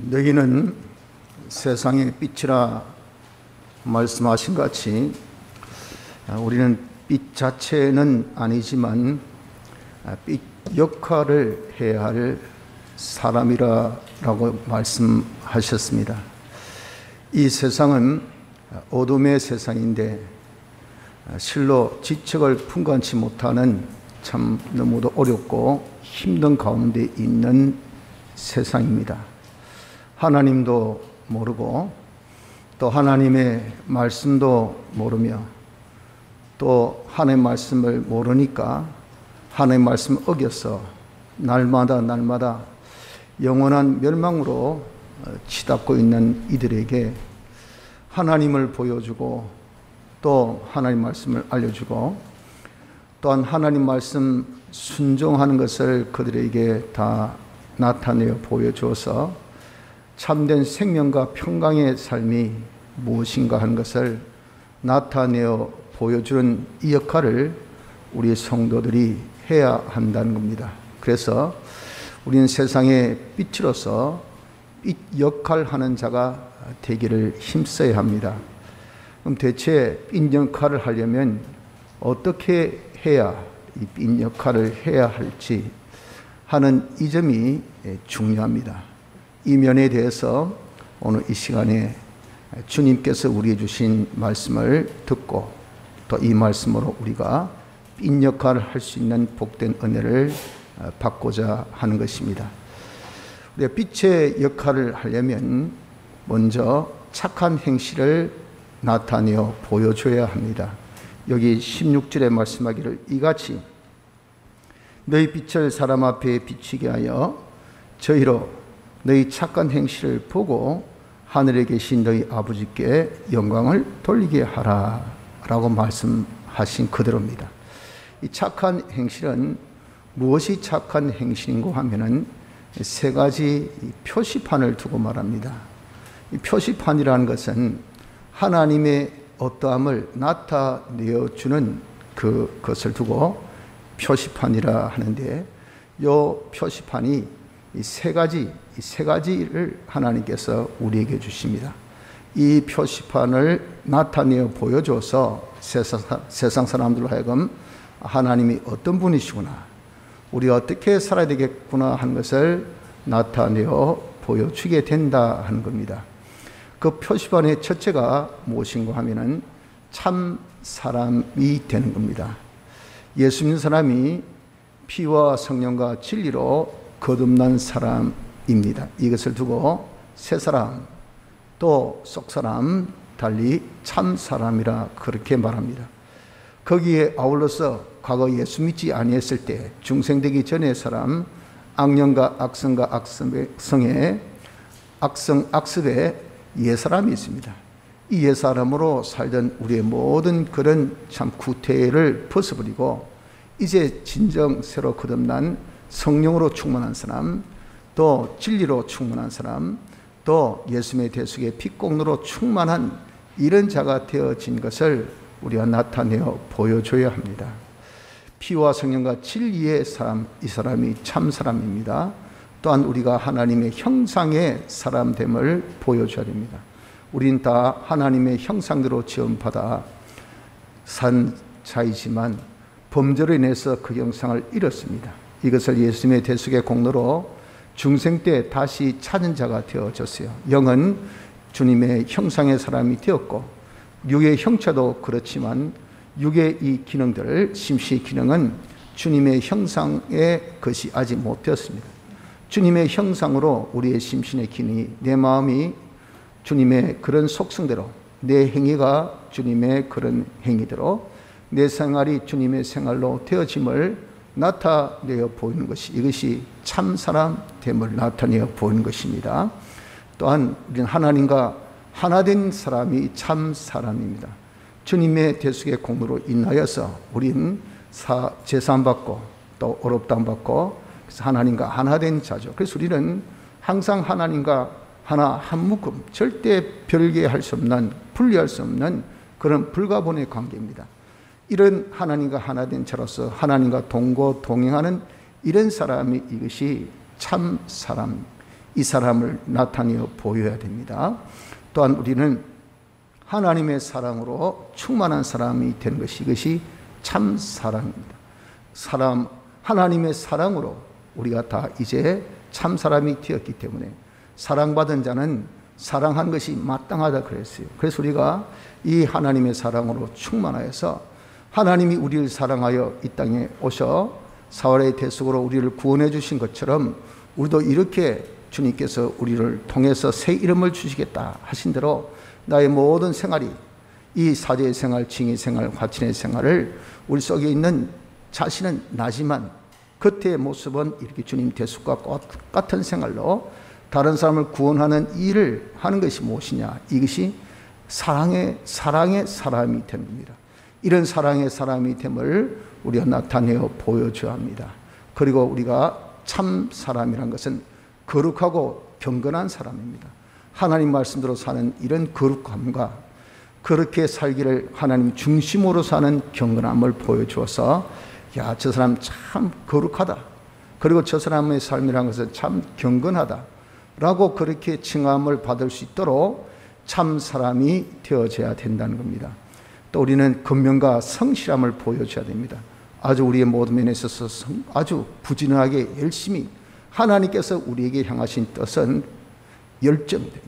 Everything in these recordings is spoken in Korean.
너희는 세상의 빛이라 말씀하신 것 같이 우리는 빛 자체는 아니지만 빛 역할을 해야 할 사람이라고 말씀하셨습니다. 이 세상은 어둠의 세상인데 실로 지책을 품간치 못하는 참 너무도 어렵고 힘든 가운데 있는 세상입니다. 하나님도 모르고 또 하나님의 말씀도 모르며 또 하나님의 말씀을 모르니까 하나님의 말씀을 어겨서 날마다 영원한 멸망으로 치닫고 있는 이들에게 하나님을 보여주고 또 하나님 말씀을 알려주고 또한 하나님 말씀 순종하는 것을 그들에게 다 나타내어 보여주어서 참된 생명과 평강의 삶이 무엇인가 하는 것을 나타내어 보여주는 이 역할을 우리 성도들이 해야 한다는 겁니다. 그래서 우리는 세상의 빛으로서 빛 역할하는 자가 되기를 힘써야 합니다. 그럼 대체 빛 역할을 하려면 어떻게 해야 이 빛 역할을 해야 할지 하는 이 점이 중요합니다. 이 면에 대해서 오늘 이 시간에 주님께서 우리에게 주신 말씀을 듣고 또 이 말씀으로 우리가 빛 역할을 할 수 있는 복된 은혜를 받고자 하는 것입니다. 우리가 빛의 역할을 하려면 먼저 착한 행실을 나타내어 보여줘야 합니다. 여기 16절에 말씀하기를 이같이 너희 빛을 사람 앞에 비치게 하여 저희로 너희 착한 행실을 보고 하늘에 계신 너희 아버지께 영광을 돌리게 하라 라고 말씀하신 그대로입니다. 이 착한 행실은 무엇이 착한 행실인고 하면은 세 가지 표시판을 두고 말합니다. 이 표시판이라는 것은 하나님의 어떠함을 나타내어 주는 그것을 두고 표시판이라 하는데 이 표시판이 이 세 가지를 하나님께서 우리에게 주십니다. 이 표시판을 나타내어 보여줘서 세상 사람들로 하여금 하나님이 어떤 분이시구나, 우리 어떻게 살아야 되겠구나 하는 것을 나타내어 보여주게 된다 하는 겁니다. 그 표시판의 첫째가 무엇인가 하면은 참 사람이 되는 겁니다. 예수 믿는 사람이 피와 성령과 진리로 거듭난 사람입니다. 이것을 두고 새 사람 또 속 사람 달리 참 사람이라 그렇게 말합니다. 거기에 아울러서 과거 예수 믿지 아니했을 때 중생되기 전의 사람, 악령과 악성과 악성의 악습의 옛사람이 있습니다. 이 옛사람으로 살던 우리의 모든 그런 참 구태를 벗어버리고 이제 진정 새로 거듭난 성령으로 충만한 사람, 또 진리로 충만한 사람, 또 예수님의 대속의 피공로로 충만한 이런 자가 되어진 것을 우리가 나타내어 보여줘야 합니다. 피와 성령과 진리의 사람, 이 사람이 참 사람입니다. 또한 우리가 하나님의 형상의 사람됨을 보여줘야 됩니다. 우린 다 하나님의 형상대로 지음받아 산 자이지만 범죄로 인해서 그 형상을 잃었습니다. 이것을 예수님의 대속의 공로로 중생 때 다시 찾은 자가 되어졌어요. 영은 주님의 형상의 사람이 되었고 육의 형체도 그렇지만 육의 이 기능들, 심시의 기능은 주님의 형상의 것이 아직 못 되었습니다. 주님의 형상으로 우리의 심신의 기능이, 내 마음이 주님의 그런 속성대로, 내 행위가 주님의 그런 행위대로, 내 생활이 주님의 생활로 되어짐을 나타내어 보이는 것이, 이것이 참 사람됨을 나타내어 보이는 것입니다. 또한 우리는 하나님과 하나된 사람이 참 사람입니다. 주님의 대속의 공로로 인하여서 우리는 제사함받고 또 어렵다함받고 그래서 하나님과 하나된 자죠. 그래서 우리는 항상 하나님과 하나 한 묶음, 절대 별개할 수 없는, 분리할 수 없는 그런 불가분의 관계입니다. 이런 하나님과 하나된 자로서 하나님과 동거 동행하는 이런 사람이 이것이 참 사람, 이 사람을 나타내어 보여야 됩니다. 또한 우리는 하나님의 사랑으로 충만한 사람이 되는 것이, 이것이 참 사랑입니다. 하나님의 사랑으로 우리가 다 이제 참 사람이 되었기 때문에 사랑받은 자는 사랑한 것이 마땅하다 그랬어요. 그래서 우리가 이 하나님의 사랑으로 충만하여서 하나님이 우리를 사랑하여 이 땅에 오셔 사활의 대속으로 우리를 구원해 주신 것처럼 우리도 이렇게 주님께서 우리를 통해서 새 이름을 주시겠다 하신 대로 나의 모든 생활이, 이 사제의 생활, 징의 생활, 화친의 생활을 우리 속에 있는 자신은 나지만 겉의 모습은 이렇게 주님 대속과 같은 생활로 다른 사람을 구원하는 일을 하는 것이 무엇이냐? 이것이 사랑의 사람이 되는 겁니다. 이런 사랑의 사람이 됨을 우리가 나타내어 보여줘야 합니다. 그리고 우리가 참 사람이란 것은 거룩하고 경건한 사람입니다. 하나님 말씀대로 사는 이런 거룩함과 그렇게 살기를 하나님 중심으로 사는 경건함을 보여주어서, 야, 저 사람 참 거룩하다, 그리고 저 사람의 삶이란 것은 참 경건하다 라고 그렇게 칭함을 받을 수 있도록 참 사람이 되어져야 된다는 겁니다. 또 우리는 근면과 성실함을 보여줘야 됩니다. 아주 우리의 모든 면에 있어서 아주 부지런하게 열심히, 하나님께서 우리에게 향하신 뜻은 열정입니다.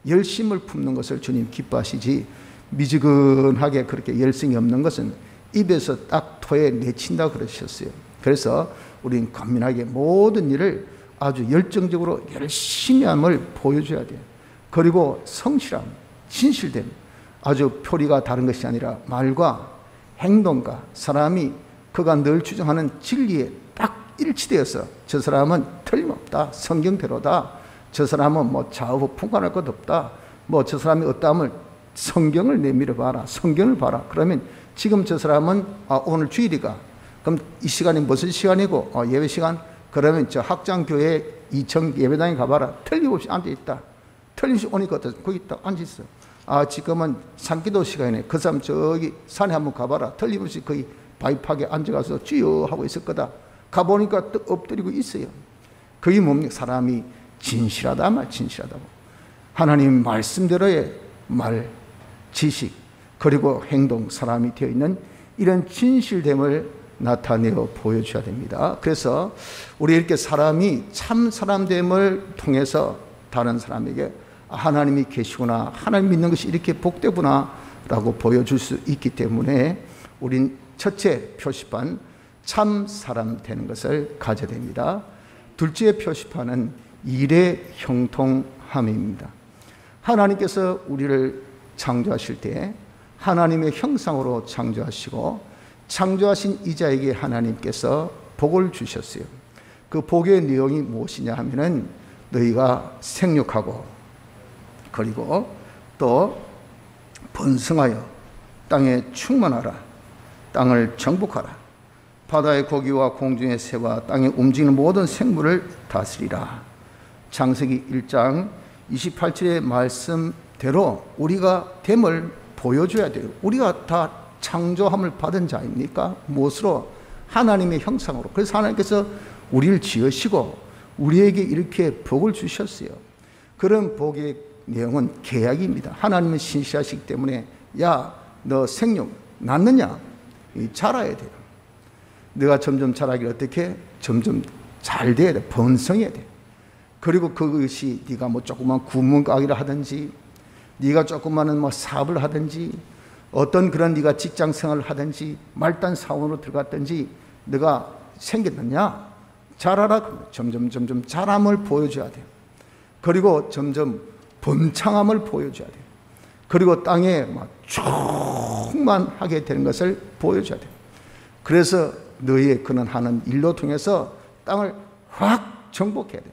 열심을 품는 것을 주님 기뻐하시지, 미지근하게 그렇게 열성이 없는 것은 입에서 딱 토에 내친다 그러셨어요. 그래서 우리는 간민하게 모든 일을 아주 열정적으로 열심히 함을 보여줘야 돼요. 그리고 성실함, 진실됨, 아주 표리가 다른 것이 아니라 말과 행동과 사람이 그가 늘 주장하는 진리에 딱 일치되어서 저 사람은 틀림없다, 성경대로다, 저 사람은 뭐 좌우 풍간할 것 없다, 뭐 저 사람이 어떠함을 성경을 내밀어 봐라, 성경을 봐라. 그러면 지금 저 사람은 오늘 주일이가, 그럼 이 시간이 무슨 시간이고 예배 시간, 그러면 저 학장교회 2층 예배당에 가봐라. 틀림없이 앉아있다. 틀림없이 오니까 거기 딱 앉아있어. 지금은 산기도 시간이네. 그 사람 저기 산에 한번 가봐라. 틀림없이 거기 바위팍에 앉아가서 주여 하고 있을 거다. 가보니까 또 엎드리고 있어요. 그게 뭡니까? 사람이 진실하다, 진실하다고. 하나님 말씀대로의 말, 지식, 그리고 행동, 사람이 되어 있는 이런 진실됨을 나타내어 보여줘야 됩니다. 그래서 우리 이렇게 사람이 참 사람됨을 통해서 다른 사람에게 하나님이 계시구나, 하나님 믿는 것이 이렇게 복되구나 라고 보여줄 수 있기 때문에 우린 첫째 표시판, 참 사람 되는 것을 가져야 됩니다. 둘째 표시판은 일의 형통함입니다. 하나님께서 우리를 창조하실 때 하나님의 형상으로 창조하시고 창조하신 이자에게 하나님께서 복을 주셨어요. 그 복의 내용이 무엇이냐 하면은 너희가 생육하고 그리고 또 번성하여 땅에 충만하라, 땅을 정복하라, 바다의 고기와 공중의 새와 땅에 움직이는 모든 생물을 다스리라. 창세기 1장 28절의 말씀대로 우리가 됨을 보여줘야 돼요. 우리가 다 창조함을 받은 자입니까? 무엇으로? 하나님의 형상으로. 그래서 하나님께서 우리를 지으시고 우리에게 이렇게 복을 주셨어요. 그런 복의 내용은 계약입니다. 하나님은 신실하시기 때문에, 야, 너 생육 낳느냐? 자라야 돼요. 내가 점점 자라기를 어떻게? 점점 잘 돼야 돼. 번성해야 돼. 그리고 그것이 네가 뭐 조그만 구멍가게를 하든지, 네가 조그마한 뭐 사업을 하든지, 어떤 그런 네가 직장 생활을 하든지, 말단 사원으로 들어갔든지, 네가 생겼느냐? 자라라. 점점 자람을 보여줘야 돼요. 그리고 점점 번창함을 보여줘야 돼요. 그리고 땅에 막 충만하게 되는 것을 보여줘야 돼요. 그래서 너희의 그는 하는 일로 통해서 땅을 확 정복해야 돼.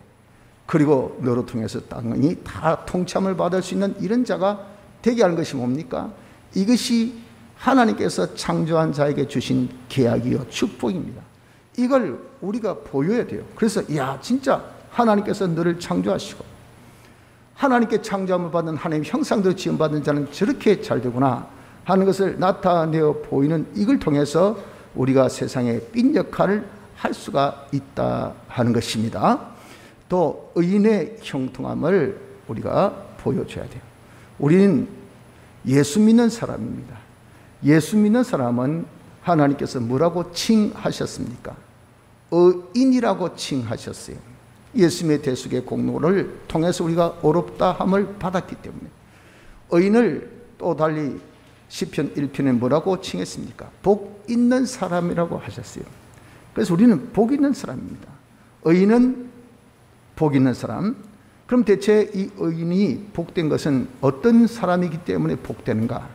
그리고 너로 통해서 땅이 다 통참을 받을 수 있는 이런 자가 되게 하는 것이 뭡니까? 이것이 하나님께서 창조한 자에게 주신 계약이요 축복입니다. 이걸 우리가 보여야 돼요. 그래서 야, 진짜 하나님께서 너를 창조하시고 하나님께 창조함을 받은 하나님의 형상대로 지음받은 자는 저렇게 잘 되구나 하는 것을 나타내어 보이는 이걸 통해서 우리가 세상에 빛 역할을 할 수가 있다 하는 것입니다. 또 의인의 형통함을 우리가 보여줘야 돼요. 우리는 예수 믿는 사람입니다. 예수 믿는 사람은 하나님께서 뭐라고 칭하셨습니까? 의인이라고 칭하셨어요. 예수님의 대속의 공로를 통해서 우리가 어렵다 함을 받았기 때문에. 의인을 또 달리 시편 1편에 뭐라고 칭했습니까? 복 있는 사람이라고 하셨어요. 그래서 우리는 복 있는 사람입니다. 의인은 복 있는 사람. 그럼 대체 이 의인이 복된 것은 어떤 사람이기 때문에 복되는가?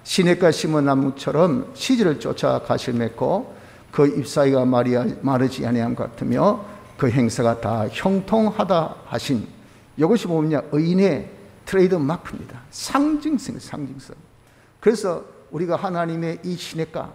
시냇가 심은 나무처럼 시절을 쫓아 가시를 맺고 그 잎사귀가 마르지 아니함 같으며 그 행사가 다 형통하다 하신, 이것이 뭐냐? 의인의 트레이드 마크입니다. 상징성. 그래서 우리가 하나님의 이 시냇가,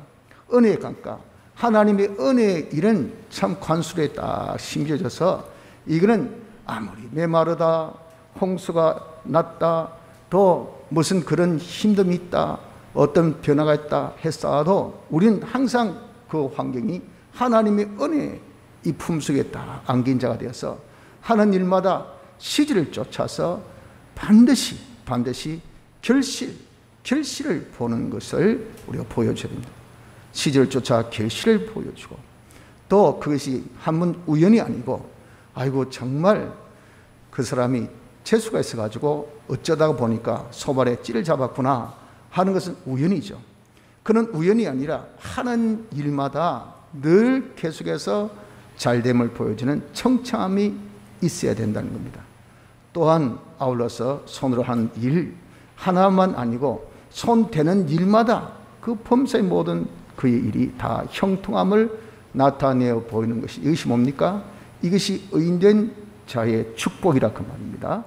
은혜의 강가, 하나님의 은혜의 일은 참 관술에 딱 심겨져서, 이거는 아무리 메마르다, 홍수가 났다, 또 무슨 그런 힘듦이 있다, 어떤 변화가 있다 했어도 우리는 항상 그 환경이 하나님의 은혜의 이 품속에 딱 안긴 자가 되어서 하는 일마다 시질을 쫓아서 반드시 결실을 보는 것을 우리가 보여줘야 됩니다. 시질을 쫓아 결실을 보여주고, 또 그것이 한번 우연이 아니고, 아이고 정말 그 사람이 재수가 있어가지고 어쩌다가 보니까 소발에 찌를 잡았구나 하는 것은 우연이죠. 그는 우연이 아니라 하는 일마다 늘 계속해서 잘됨을 보여주는 청청함이 있어야 된다는 겁니다. 또한 아울러서 손으로 한 일 하나만 아니고 손 대는 일마다 그 범사의 모든 그의 일이 다 형통함을 나타내어 보이는 것이, 이것이 뭡니까? 이것이 의인된 자의 축복이라 그 말입니다.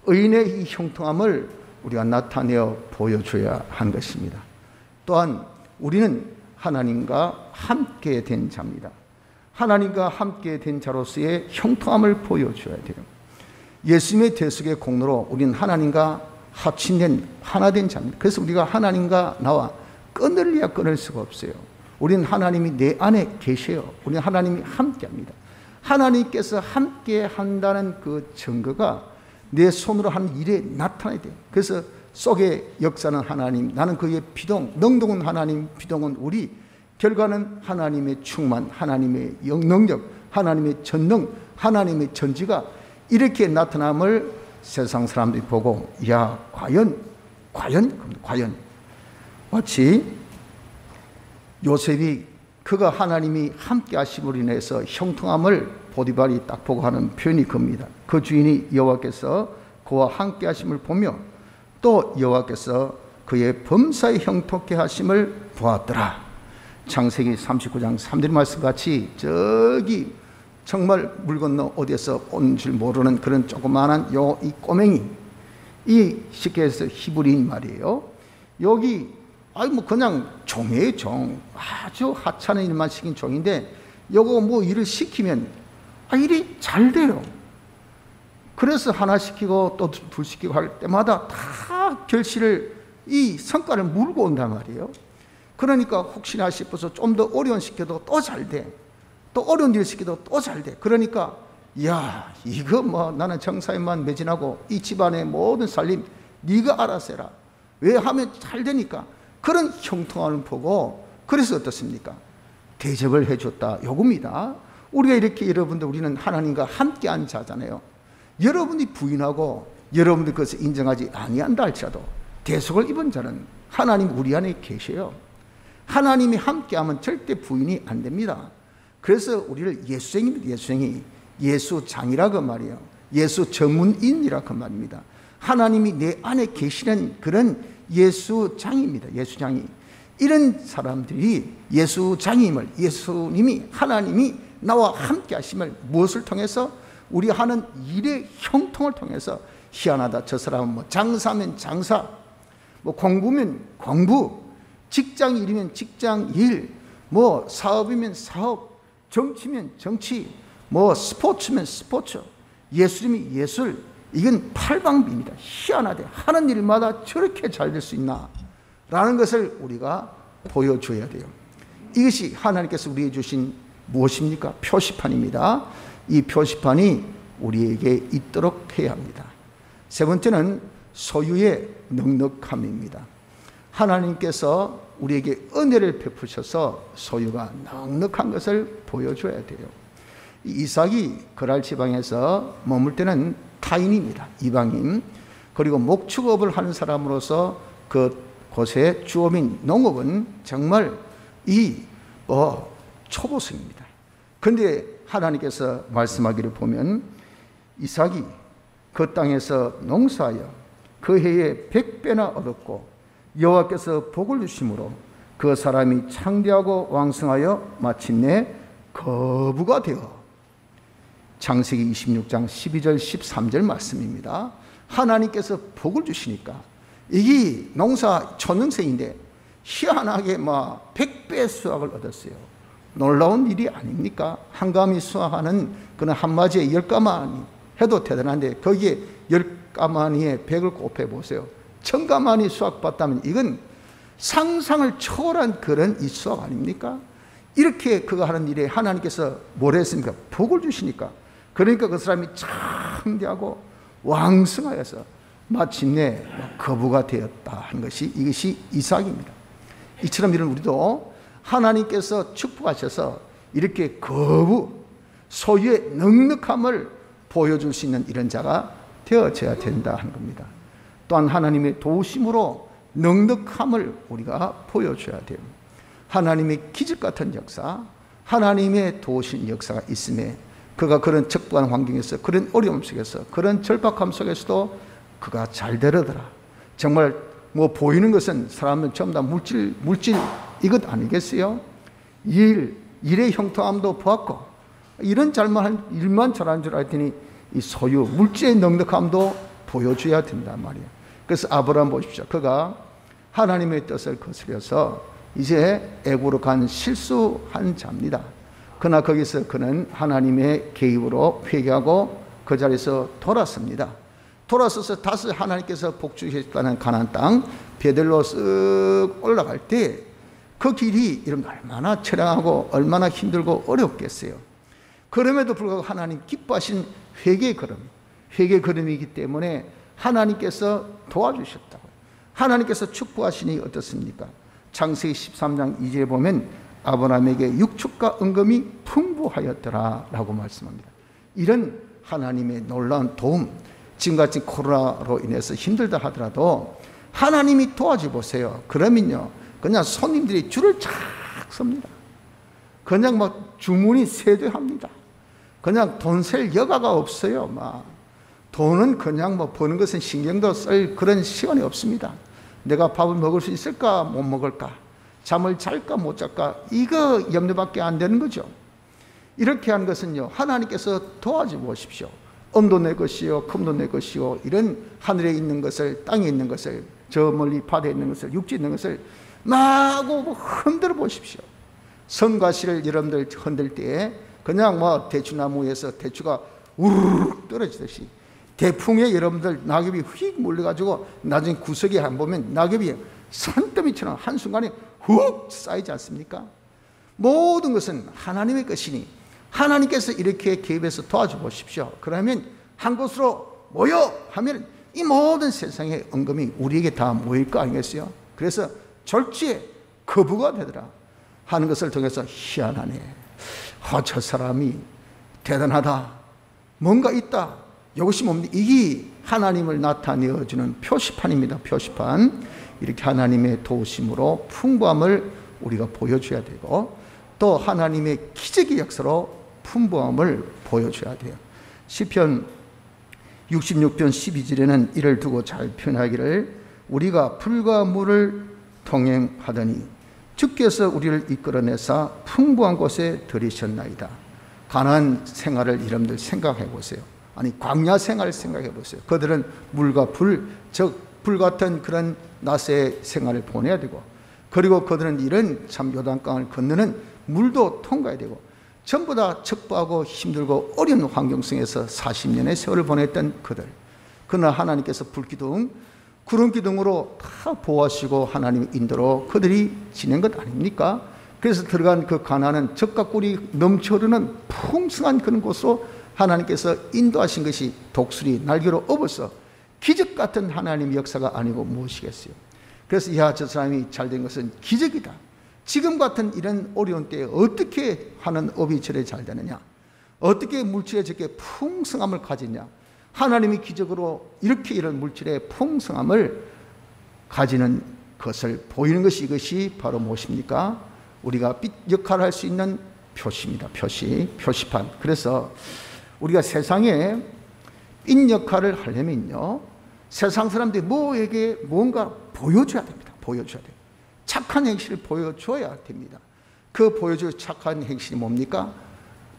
의인의 이 형통함을 우리가 나타내어 보여줘야 하는 것입니다. 또한 우리는 하나님과 함께 된 자입니다. 하나님과 함께 된 자로서의 형통함을 보여줘야 돼요. 예수님의 대속의 공로로 우리는 하나님과 합친된 하나된 자입니다. 그래서 우리가 하나님과 나와 끊을래야 끊을 수가 없어요. 우리는 하나님이 내 안에 계셔요. 우리는 하나님이 함께합니다. 하나님께서 함께 한다는 그 증거가 내 손으로 한 일에 나타나야 돼요. 그래서 속에 역사는 하나님, 나는 그의 비동, 능동은 하나님, 비동은 우리, 결과는 하나님의 충만, 하나님의 영능력, 하나님의 전능, 하나님의 전지가 이렇게 나타남을 세상 사람들이 보고, 야, 과연 마치 요셉이 그가 하나님이 함께 하심으로 인해서 형통함을 보디발이 딱 보고 하는 표현이 겁니다. 그 주인이 여호와께서 그와 함께 하심을 보며 또 여호와께서 그의 범사에 형통케 하심을 보았더라. 창세기 39장 3절 말씀같이 저기 정말 물 건너 어디에서 온 줄 모르는 그런 조그마한 이 꼬맹이, 이 쉽게 해서 히브리인 말이에요. 여기 뭐 그냥 종이에요, 종. 아주 하찮은 일만 시킨 종인데 요거 뭐 일을 시키면 일이 잘 돼요. 그래서 하나 시키고 또 둘 시키고 할 때마다 다 결실을, 이 성과를 물고 온단 말이에요. 그러니까 혹시나 싶어서 좀 더 어려운 시켜도 또 잘 돼. 또 어려운 일 시켜도 또 잘 돼. 그러니까 야, 이거 뭐 나는 정사에만 매진하고 이 집안의 모든 살림 네가 알아서 해라. 왜 하면 잘 되니까. 그런 형통함을 보고, 그래서 어떻습니까? 대접을 해줬다, 요겁니다. 우리가 이렇게, 여러분들 우리는 하나님과 함께한 자잖아요. 여러분이 부인하고 여러분들 그것을 인정하지 아니한다 할지라도 대속을 입은 자는 하나님 우리 안에 계셔요. 하나님이 함께하면 절대 부인이 안 됩니다. 그래서 우리를 예수생입니다. 예수장이라고 말이에요. 예수 전문인이라고 말입니다. 하나님이 내 안에 계시는 그런 예수장입니다. 예수장이. 이런 사람들이 예수장임을, 예수님이, 하나님이 나와 함께 하심을 무엇을 통해서? 우리 하는 일의 형통을 통해서. 희한하다, 저 사람은 뭐 장사면 장사, 뭐 공부면 공부, 직장 일이면 직장 일, 뭐 사업이면 사업, 정치면 정치, 뭐 스포츠면 스포츠, 예술이면 예술. 이건 팔방비입니다. 희한하대. 하는 일마다 저렇게 잘 될 수 있나 라는 것을 우리가 보여줘야 돼요. 이것이 하나님께서 우리에게 주신 무엇입니까? 표시판입니다. 이 표시판이 우리에게 있도록 해야 합니다. 세 번째는 소유의 넉넉함입니다. 하나님께서 우리에게 은혜를 베푸셔서 소유가 넉넉한 것을 보여줘야 돼요. 이삭이 그랄 지방에서 머물 때는 타인입니다. 이방인. 그리고 목축업을 하는 사람으로서 그 곳의 주업인 농업은 정말 초보생입니다. 그런데 하나님께서 말씀하기를 보면 이삭이 그 땅에서 농사하여 그 해에 100배나 얻었고 여호와께서 복을 주심으로 그 사람이 창대하고 왕성하여 마침내 거부가 되어, 창세기 26장 12절 13절 말씀입니다. 하나님께서 복을 주시니까 이게 농사 초년생인데 희한하게 100배 수확을 얻었어요. 놀라운 일이 아닙니까? 한가위 수확하는 그런 한 맞이에 10가마니 해도 대단한데 거기에 10가마니에 100을 곱해보세요. 1000가마니 수확받다면 이건 상상을 초월한 그런 이 수확 아닙니까? 이렇게 그가 하는 일에 하나님께서 뭘 했습니까? 복을 주시니까. 그러니까 그 사람이 창대하고 왕성하여서 마침내 거부가 되었다 하는 것이, 이것이 이삭입니다. 이처럼 이런 우리도 하나님께서 축복하셔서 이렇게 소유의 넉넉함을 보여줄 수 있는 이런 자가 되어져야 된다 하는 겁니다. 또한 하나님의 도우심으로 넉넉함을 우리가 보여줘야 돼요. 하나님의 기적 같은 역사, 하나님의 도우신 역사가 있음에 그가 그런 적부한 환경에서, 그런 어려움 속에서, 그런 절박함 속에서도 그가 잘 되려더라. 정말 보이는 것은 사람은 전부 다 물질 이것 아니겠어요? 일의 형통함도 보았고, 이런 일만 잘하는 줄 알았더니 이 소유, 물질의 넉넉함도 보여줘야 된단 말이에요. 그래서 아브라함 보십시오. 그가 하나님의 뜻을 거스려서 이제 애굽으로 간 실수한 자입니다. 그러나 거기서 그는 하나님의 개입으로 회개하고 그 자리에서 돌아섭니다. 돌아서서 다시 하나님께서 복주셨다는 가나안 땅 베델로 쓱 올라갈 때 그 길이 얼마나 처량하고 얼마나 힘들고 어렵겠어요. 그럼에도 불구하고 하나님 기뻐하신 회개의 걸음이기 때문에 하나님께서 도와주셨다고요. 하나님께서 축복하시니 어떻습니까? 창세기 13장 2절에 보면 아브라함에게 육축과 은금이 풍부하였더라 라고 말씀합니다. 이런 하나님의 놀라운 도움, 지금같이 코로나로 인해서 힘들다 하더라도 하나님이 도와줘 보세요. 그러면요, 그냥 손님들이 줄을 쫙 섭니다. 그냥 주문이 세대합니다. 그냥 돈 셀 여가가 없어요. 돈은 그냥 버는 것은 신경도 쓸 그런 시간이 없습니다. 내가 밥을 먹을 수 있을까 못 먹을까, 잠을 잘까 못 잘까, 이거 염려밖에 안 되는 거죠. 이렇게 하는 것은요, 하나님께서 도와줘 보십시오. 엄도 내 것이요 금도 내 것이요, 이런 하늘에 있는 것을, 땅에 있는 것을, 저 멀리 바다에 있는 것을, 육지에 있는 것을 마구 흔들어 보십시오. 선과 실을 여러분들 흔들 때 그냥 대추나무에서 대추가 우르르 떨어지듯이 대풍에 여러분들 낙엽이 휙 몰려가지고 나중에 구석에 한 보면 낙엽이 산더미처럼 한순간에 훅 쌓이지 않습니까? 모든 것은 하나님의 것이니 하나님께서 이렇게 개입해서 도와줘 보십시오. 그러면 한 곳으로 모여 하면 이 모든 세상의 은금이 우리에게 다 모일 거 아니겠어요? 그래서 졸지에 거부가 되더라 하는 것을 통해서 희한하네, 저 사람이 대단하다, 뭔가 있다, 이것이 뭡니까? 이게 하나님을 나타내어주는 표시판입니다. 표시판. 이렇게 하나님의 도우심으로 풍부함을 우리가 보여줘야 되고, 또 하나님의 기적의 역사로 풍부함을 보여줘야 돼요. 시편 66편 12절에는 이를 두고 잘 표현하기를, 우리가 불과 물을 통행하더니 주께서 우리를 이끌어내사 풍부한 곳에 들이셨나이다. 가나안 생활을 여러분들 생각해 보세요. 아니, 광야 생활을 생각해 보세요. 그들은 물과 불, 즉 불 같은 그런 낮의 생활을 보내야 되고, 그리고 그들은 이런 참 요단강을 건너는 물도 통과해야 되고, 전부 다 척박하고 힘들고 어려운 환경 속에서 40년의 세월을 보냈던 그들. 그러나 하나님께서 불기둥, 구름기둥으로 다 보호하시고 하나님의 인도로 그들이 지낸 것 아닙니까? 그래서 들어간 그 가나안은 젖과 꿀이 넘쳐 흐르는 풍성한 그런 곳으로 하나님께서 인도하신 것이 독수리 날개로 업어서 기적 같은 하나님의 역사가 아니고 무엇이겠어요? 그래서 야, 저 사람이 잘된 것은 기적이다. 지금 같은 이런 어려운 때에 어떻게 하는 업이 저래 잘 되느냐? 어떻게 물질에 저렇게 풍성함을 가지냐? 하나님이 기적으로 이렇게 이런 물질의 풍성함을 가지는 것을 보이는 것이, 이것이 바로 무엇입니까? 우리가 빛 역할을 할 수 있는 표시입니다. 표시판. 그래서 우리가 세상에 빛 역할을 하려면요, 세상 사람들이 뭐에게 뭔가 보여줘야 됩니다. 보여줘야 돼요. 착한 행실을 보여줘야 됩니다. 그 보여줄 착한 행실이 뭡니까?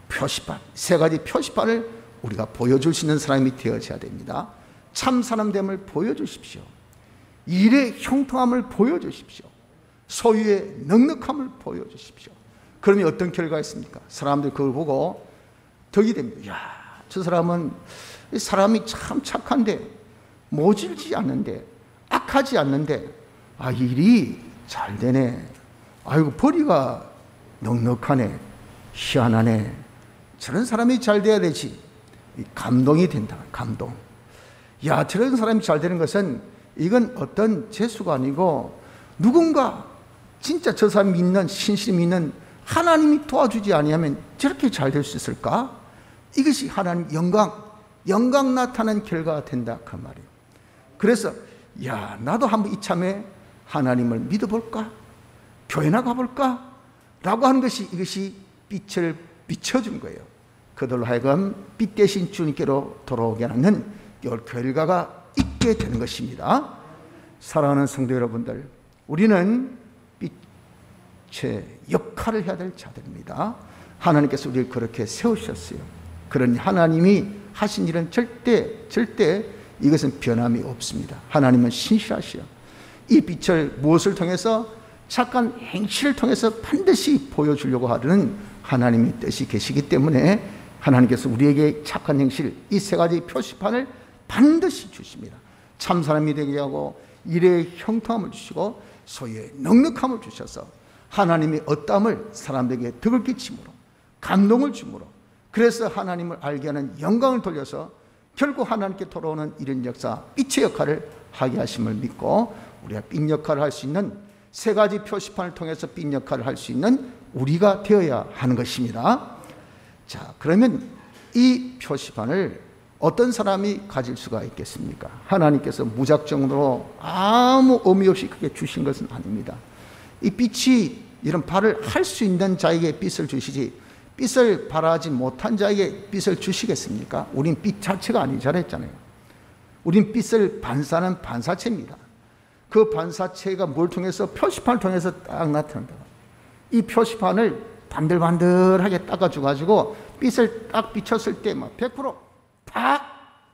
표시판. 세 가지 표시판을 우리가 보여줄 수 있는 사람이 되어져야 됩니다. 참 사람됨을 보여주십시오. 일의 형통함을 보여주십시오. 소유의 넉넉함을 보여주십시오. 그러면 어떤 결과가 있습니까? 사람들이 그걸 보고 덕이 됩니다. 야, 저 사람은 사람이 참 착한데, 모질지 않는데, 악하지 않는데, 아, 일이 잘 되네. 아이고, 벌이가 넉넉하네. 희한하네. 저런 사람이 잘 돼야 되지. 감동이 된다. 감동. 야, 저런 사람이 잘 되는 것은 이건 어떤 재수가 아니고 누군가 진짜 저 사람이 믿는, 신실히 믿는 하나님이 도와주지 아니하면 저렇게 잘 될 수 있을까? 이것이 하나님 영광 나타나는 결과가 된다, 그 말이에요. 그래서 야, 나도 한번 이참에 하나님을 믿어볼까? 교회나 가볼까? 라고 하는 것이, 이것이 빛을 비춰준 거예요. 그들로 하여금 빛 대신 주님께로 돌아오게 하는 이 결과가 있게 되는 것입니다. 사랑하는 성도 여러분들, 우리는 빛의 역할을 해야 될 자들입니다. 하나님께서 우리를 그렇게 세우셨어요. 그러니 하나님이 하신 일은 절대 이것은 변함이 없습니다. 하나님은 신실하시오. 이 빛을 무엇을 통해서? 착한 행실을 통해서 반드시 보여주려고 하는 하나님의 뜻이 계시기 때문에 하나님께서 우리에게 착한 행실, 이 세 가지 표시판을 반드시 주십니다. 참 사람이 되게 하고 일의 형통함을 주시고 소유의 넉넉함을 주셔서 하나님의 어떠함을 사람들에게 덕을 끼침으로, 감동을 주므로, 그래서 하나님을 알게 하는 영광을 돌려서 결국 하나님께 돌아오는 이런 역사, 빛의 역할을 하게 하심을 믿고 우리가 빛 역할을 할 수 있는 세 가지 표시판을 통해서 빛 역할을 할 수 있는 우리가 되어야 하는 것입니다. 자, 그러면 이 표시판을 어떤 사람이 가질 수가 있겠습니까? 하나님께서 무작정으로 아무 의미 없이 그렇게 주신 것은 아닙니다. 이 빛이 이런 발을 할 수 있는 자에게 빛을 주시지, 빛을 발하지 못한 자에게 빛을 주시겠습니까? 우린 빛 자체가 아니잖아요. 했잖아요. 우린 빛을 반사하는 반사체입니다. 그 반사체가 뭘 통해서? 표시판을 통해서 딱 나타난다. 이 표시판을 반들반들하게 닦아줘가지고 빛을 딱 비쳤을 때 막 100%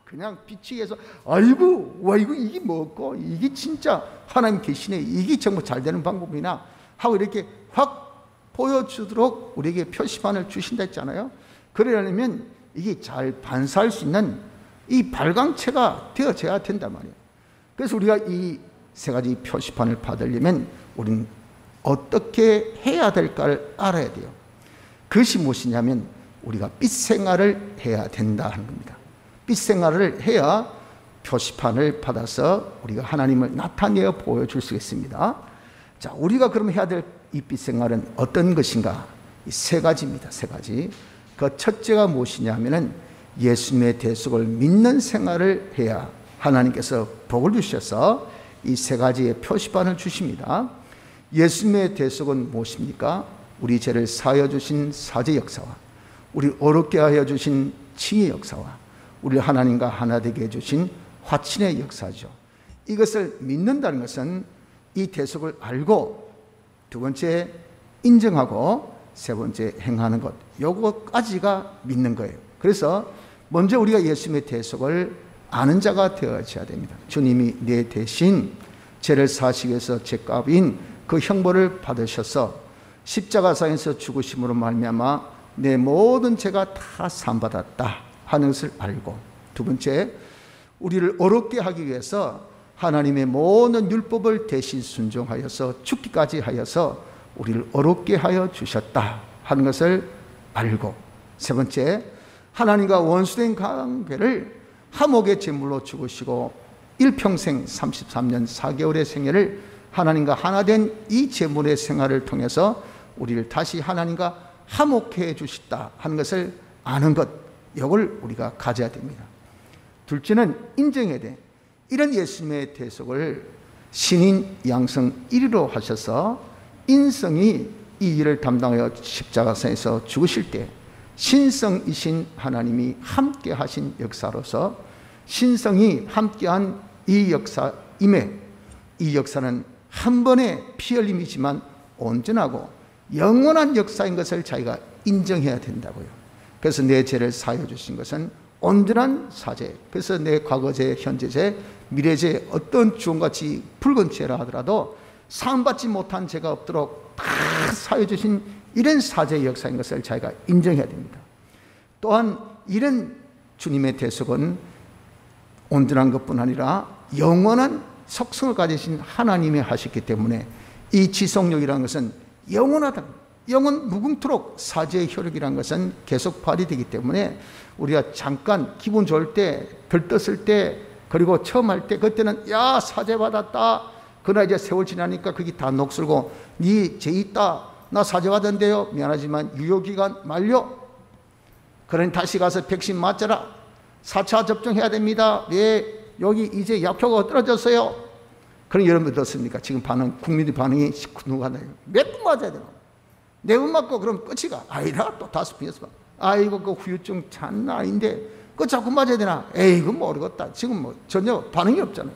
그냥 빛이 해서 아이고, 와, 이게 뭐고, 이게 진짜 하나님 계시네, 이게 정말 잘 되는 방법이나 하고 이렇게 확 보여주도록 우리에게 표시판을 주신다 했잖아요. 그러려면 이게 잘 반사할 수 있는 이 발광체가 되어져야 된단 말이에요. 그래서 우리가 이 세 가지 표시판을 받으려면 우리는 어떻게 해야 될까를 알아야 돼요. 그것이 무엇이냐면 우리가 빛 생활을 해야 된다 하는 겁니다. 빛 생활을 해야 표시판을 받아서 우리가 하나님을 나타내어 보여줄 수 있습니다. 자, 우리가 그럼 해야 될 이 빛 생활은 어떤 것인가? 이 세 가지입니다. 세 가지. 그 첫째가 무엇이냐 하면은 예수님의 대속을 믿는 생활을 해야 하나님께서 복을 주셔서 이 세 가지의 표시판을 주십니다. 예수님의 대속은 무엇입니까? 우리 죄를 사하여 주신 사죄 역사와 우리 어렵게 하여 주신 칭의 역사와 우리 하나님과 하나 되게 해주신 화친의 역사죠. 이것을 믿는다는 것은 이 대속을 알고 두 번째 인정하고 세 번째 행하는 것, 요거까지가 믿는 거예요. 그래서 먼저 우리가 예수님의 대속을 아는 자가 되어져야 됩니다. 주님이 내 대신 죄를 사하시기 위해서 죄값인 그 형벌을 받으셔서 십자가상에서 죽으심으로 말미암아 내 모든 죄가 다 사함받았다 하는 것을 알고, 두 번째 우리를 어렵게 하기 위해서 하나님의 모든 율법을 대신 순종하여서 죽기까지 하여서 우리를 어렵게 하여 주셨다 하는 것을 알고, 세 번째 하나님과 원수된 관계를 화목의 제물로 죽으시고 일평생 33년 4개월의 생애를 하나님과 하나 된 이 제물의 생활을 통해서 우리를 다시 하나님과 화목해 주셨다 하는 것을 아는 것, 이걸 우리가 가져야 됩니다. 둘째는 인정해야 돼. 이런 예수님의 대속을 신인 양성 1위로 하셔서 인성이 이 일을 담당하여 십자가상에서 죽으실 때 신성이신 하나님이 함께 하신 역사로서 신성이 함께한 이 역사임에 이 역사는 한 번의 피 흘림이지만 온전하고 영원한 역사인 것을 자기가 인정해야 된다고요. 그래서 내 죄를 사하여 주신 것은 온전한 사죄. 그래서 내 과거죄, 현재죄, 미래죄, 어떤 주홍같이 붉은 죄라 하더라도 사함받지 못한 죄가 없도록 다 사하여 주신 이런 사죄의 역사인 것을 자기가 인정해야 됩니다. 또한 이런 주님의 대속은 온전한 것뿐 아니라 영원한 속성을 가지신 하나님이 하셨기 때문에 이 지속력이라는 것은 영원하다. 영원 무궁토록 사죄의 효력이라는 것은 계속 발휘되기 때문에 우리가 잠깐 기분 좋을 때, 들떴을 때, 그리고 처음 할 때 그때는 야 사죄 받았다. 그러나 이제 세월 지나니까 그게 다 녹슬고 네 죄 있다. 나 사죄 받았는데요. 미안하지만 유효기간 만료. 그러니 다시 가서 백신 맞자라. 4차 접종해야 됩니다. 왜 여기 이제 약효가 떨어졌어요. 그럼 여러분 어떻습니까? 지금 국민의 반응이 누가 나요? 몇 번 맞아야 되나? 4번 맞고 그럼 끝이가 아니라 또 5번, 6번. 아이고 그 후유증 장난 아닌데 그거 자꾸 맞아야 되나? 에이 그건 모르겠다. 지금 뭐 전혀 반응이 없잖아요.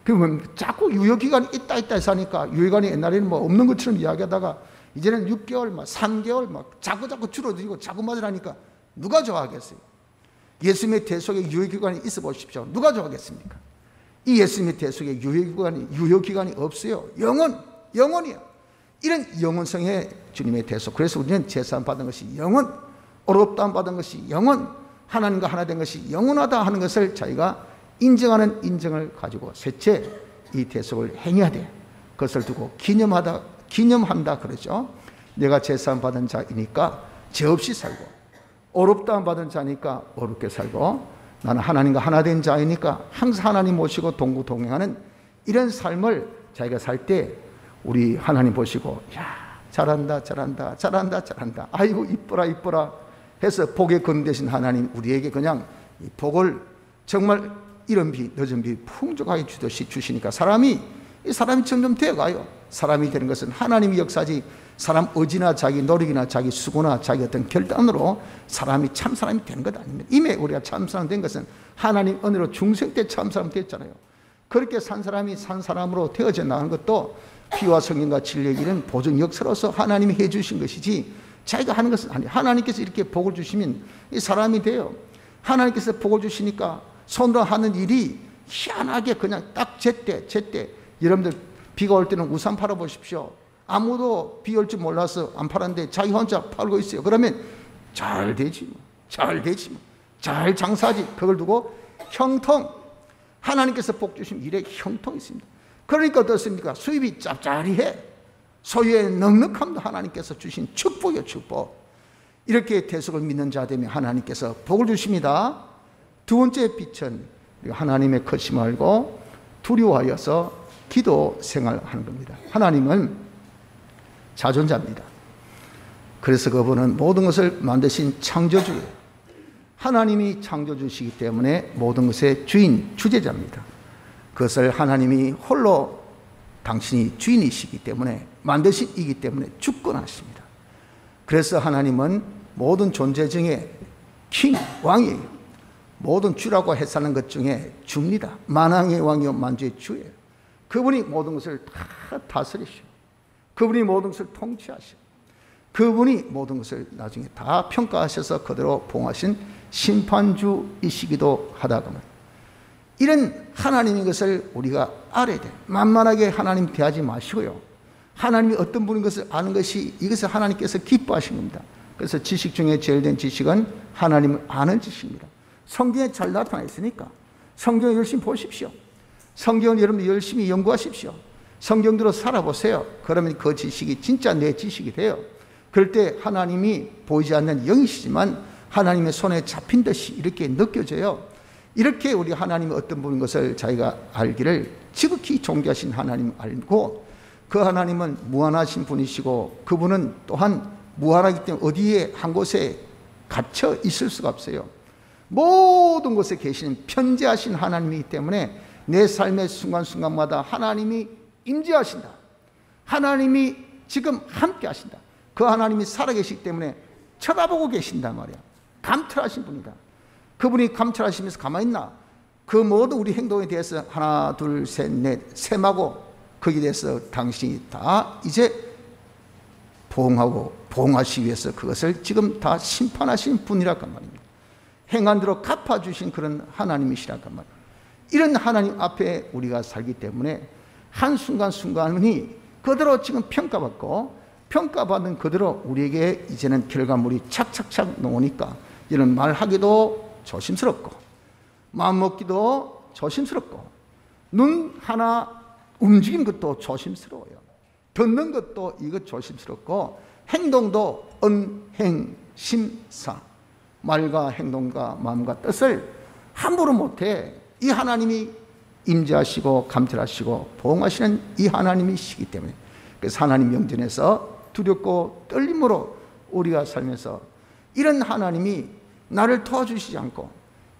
그러면 자꾸 유효기간이 있다 해서 하니까 유효기간이 옛날에는 뭐 없는 것처럼 이야기하다가 이제는 6개월, 막 3개월 막 자꾸 줄어들고 자꾸 맞으라니까 누가 좋아하겠어요? 예수님의 대속에 유효기간이 있어 보십시오. 누가 좋아하겠습니까? 이 예수님의 대속에 유효기간이 없어요. 영원이에요. 이런 영원성의 주님의 대속. 그래서 우리는 제사함 받은 것이 영원, 어렵다함 받은 것이 영원, 하나님과 하나 된 것이 영원하다 하는 것을 자기가 인정하는 인정을 가지고 셋째 이 대속을 행해야 돼. 그것을 두고 기념한다 그러죠. 내가 제사함 받은 자이니까 죄 없이 살고 어렵다함 받은 자니까 어렵게 살고 나는 하나님과 하나 된 자이니까 항상 하나님 모시고 동행하는 이런 삶을 자기가 살 때 우리 하나님 보시고 야 잘한다 아이고 이뻐라 해서 복에 건대신 하나님 우리에게 그냥 이 복을 정말 이른 비 늦은 비 풍족하게 주듯이 주시니까 사람이 점점 되어가요. 사람이 되는 것은 하나님의 역사지 사람 의지나 자기 노력이나 자기 수고나 자기 어떤 결단으로 사람이 참 사람이 되는 것 아닙니다. 이미 우리가 참 사람 된 것은 하나님 은혜로 중생 때 참 사람 됐잖아요. 그렇게 산 사람이 산 사람으로 되어져 나가는 것도 피와 성령과 진리의 일은 보증 역사로서 하나님이 해주신 것이지 자기가 하는 것은 아니에요. 하나님께서 이렇게 복을 주시면 이 사람이 돼요. 하나님께서 복을 주시니까 손으로 하는 일이 희한하게 그냥 딱 제때 여러분들 비가 올 때는 우산 팔아보십시오. 아무도 비 올 줄 몰라서 안 팔았는데 자기 혼자 팔고 있어요. 그러면 잘 되지 잘 장사하지. 그걸 두고 형통, 하나님께서 복 주신 일에 형통이 있습니다. 그러니까 어떻습니까? 수입이 짭짤해. 소유의 넉넉함도 하나님께서 주신 축복이요 축복. 이렇게 대속을 믿는 자 되면 하나님께서 복을 주십니다. 두 번째 빛은 하나님의 크심 알고 두려워하여서 기도 생활하는 겁니다. 하나님은 자존자입니다. 그래서 그분은 모든 것을 만드신 창조주예요. 하나님이 창조주시기 때문에 모든 것의 주제자입니다. 그것을 하나님이 홀로 당신이 주인이시기 때문에 만드신 이기 때문에 주권하십니다. 그래서 하나님은 모든 존재 중에 왕이에요. 모든 주라고 해서는 것 중에 주입니다. 만왕의 왕이요 만주의 주예요. 그분이 모든 것을 다 다스리시고 그분이 모든 것을 통치하시고 그분이 모든 것을 나중에 다 평가하셔서 그대로 봉하신 심판주이시기도 하다고 말합니다. 이런 하나님인 것을 우리가 알아야 돼요. 만만하게 하나님 대하지 마시고요. 하나님이 어떤 분인 것을 아는 것이 이것을 하나님께서 기뻐하신 겁니다. 그래서 지식 중에 제일 된 지식은 하나님을 아는 지식입니다. 성경에 잘 나타나 있으니까 성경을 열심히 보십시오. 성경을 여러분 열심히 연구하십시오. 성경대로 살아보세요. 그러면 그 지식이 진짜 내 지식이 돼요. 그럴 때 하나님이 보이지 않는 영이시지만 하나님의 손에 잡힌 듯이 이렇게 느껴져요. 이렇게 우리 하나님이 어떤 분인 것을 자기가 알기를 지극히 존귀하신 하나님 알고, 그 하나님은 무한하신 분이시고 그분은 또한 무한하기 때문에 어디에 한 곳에 갇혀 있을 수가 없어요. 모든 곳에 계시는 편재하신 하나님이기 때문에 내 삶의 순간순간마다 하나님이 임재하신다. 하나님이 지금 함께 하신다. 그 하나님이 살아계시기 때문에 쳐다보고 계신단 말이야. 감찰하신 분이다. 그분이 감찰하시면서 가만히 있나? 그 모든 우리 행동에 대해서 하나 둘 셋 넷 셈하고 거기에 대해서 당신이 다 이제 보응하시기 위해서 그것을 지금 다 심판하신 분이라고 말입니다. 행한 대로 갚아주신 그런 하나님이시라고 말입니다. 이런 하나님 앞에 우리가 살기 때문에 한순간순간이 그대로 지금 평가받고, 평가받은 그대로 우리에게 이제는 결과물이 착착착 나오니까 이런 말하기도 조심스럽고 마음 먹기도 조심스럽고 눈 하나 움직인 것도 조심스러워요. 듣는 것도 이거 조심스럽고 행동도 은행심사, 말과 행동과 마음과 뜻을 함부로 못해. 이 하나님이 임재하시고 감찰하시고 보응하시는 이 하나님이시기 때문에, 그래서 하나님 영전에서 두렵고 떨림으로 우리가 살면서 이런 하나님이 나를 도와주시지 않고,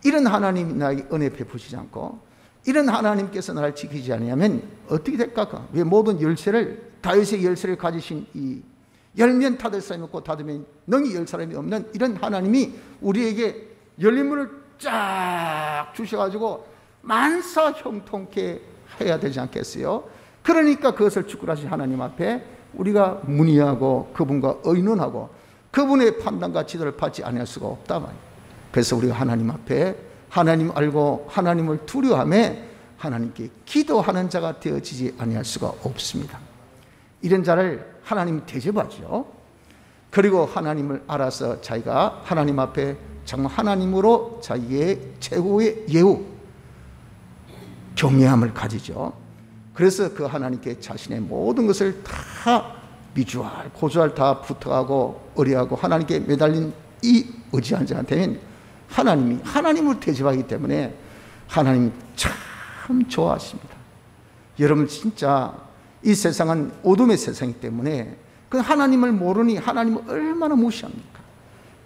이런 하나님이 나에게 은혜 베푸시지 않고, 이런 하나님께서 나를 지키지 않으면 어떻게 될까? 왜 모든 열쇠를, 다윗의 열쇠를 가지신 이 열면 닫을 사람이 없고 닫으면 능히 열 사람이 없는 이런 하나님이 우리에게 열린 문을 쫙 주셔가지고 만사 형통케 해야 되지 않겠어요? 그러니까 그것을 주권하신 하나님 앞에 우리가 문의하고 그분과 의논하고 그분의 판단과 지도를 받지 않을 수가 없다 말이에요. 그래서 우리가 하나님 앞에 하나님 알고 하나님을 두려워하며 하나님께 기도하는 자가 되어지지 아니할 수가 없습니다. 이런 자를 하나님이 대접하죠. 그리고 하나님을 알아서 자기가 하나님 앞에 정말 하나님으로 자기의 최고의 예우, 경외함을 가지죠. 그래서 그 하나님께 자신의 모든 것을 다 미주알, 고주알 다 부탁하고 의뢰하고 하나님께 매달린 이 의지한 자가 되면 하나님이 하나님을 대접하기 때문에 하나님이 참 좋아하십니다. 여러분 진짜 이 세상은 어둠의 세상이기 때문에 그 하나님을 모르니 하나님을 얼마나 무시합니까?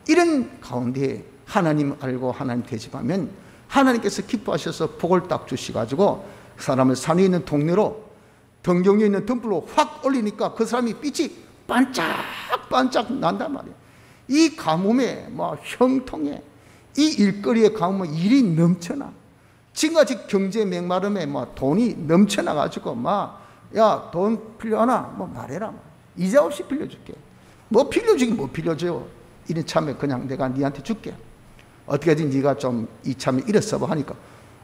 이런 가운데 하나님 알고 하나님 대접하면 하나님께서 기뻐하셔서 복을 딱 주시가지고 사람을 산에 있는 동네로 등경에 있는 등불로 확 올리니까 그 사람이 빛이 반짝반짝 난단 말이에요. 이 가뭄에 형통에 이 일거리의 가뭄에 일이 넘쳐나. 지금까지 경제 맹마름에 돈이 넘쳐나가지고 야, 돈 필요하나? 말해라. 이자 없이 빌려줄게. 빌려주긴 못 빌려줘요. 이런 참에 그냥 내가 니한테 줄게. 어떻게든 네가 좀 이 참에 이래 써봐 하니까